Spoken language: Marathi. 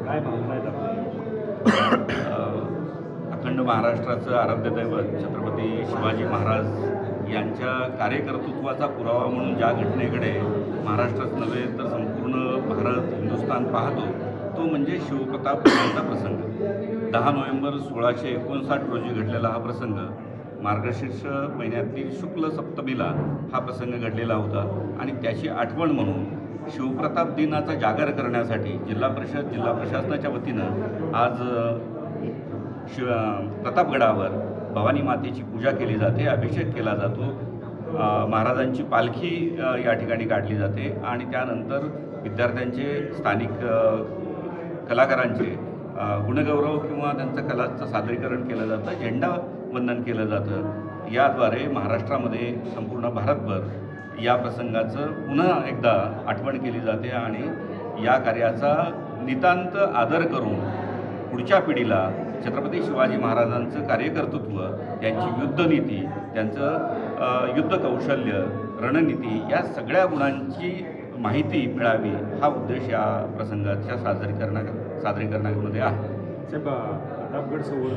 काय भावना आहेत आपल्या? अखंड महाराष्ट्राचं आराध्यदैवत छत्रपती शिवाजी महाराज यांच्या कार्यकर्तृत्वाचा पुरावा म्हणून ज्या घटनेकडे महाराष्ट्रच नव्हे तर संपूर्ण भारत हिंदुस्थान पाहतो तो म्हणजे शिवप्रताप यांचा प्रसंग. 10 नोव्हेंबर 1659 रोजी घडलेला हा प्रसंग मार्गशीर्ष महिन्यातील शुक्ल सप्तमीला हा प्रसंग घडलेला होता आणि त्याची आठवण म्हणून शिवप्रताप दिनाचा जागर करण्यासाठी जिल्हा प्रशासनाच्या वतीनं आज प्रतापगडावर भवानी मातेची पूजा केली जाते, अभिषेक केला जातो, महाराजांची पालखी या ठिकाणी काढली जाते आणि त्यानंतर विद्यार्थ्यांचे स्थानिक कलाकारांचे गुणगौरव किंवा त्यांचं कलाचं सादरीकरण केलं जातं, झेंडा वंदन केलं जातं. याद्वारे महाराष्ट्रामध्ये संपूर्ण भारतभर या प्रसंगाचं पुन्हा एकदा आठवण केली जाते आणि या कार्याचा नितांत आदर करून पुढच्या पिढीला छत्रपती शिवाजी महाराजांचं कार्यकर्तृत्व, त्यांची युद्धनीती, त्यांचं युद्ध कौशल्य, रणनीती या सगळ्या गुणांची माहिती मिळावी हा उद्देश या प्रसंगाच्या सादरीकरणामध्ये आहे. प्रतापगड संवर्धन